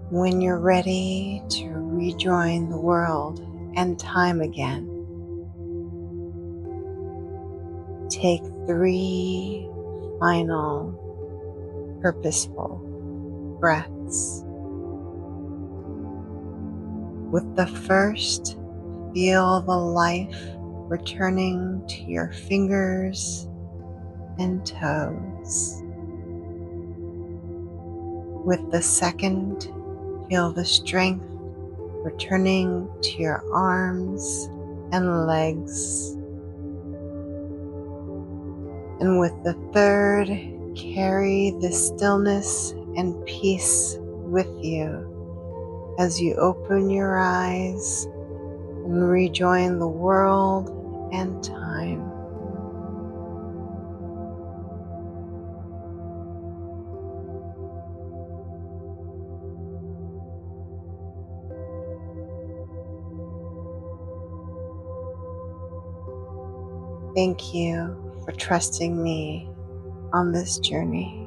When you're ready to rejoin the world and time again, take 3 final purposeful breaths. With the first, feel the life returning to your fingers and toes. With the second, feel the strength returning to your arms and legs. And with the third, carry the stillness and peace with you as you open your eyes and rejoin the world and time. Thank you for trusting me on this journey.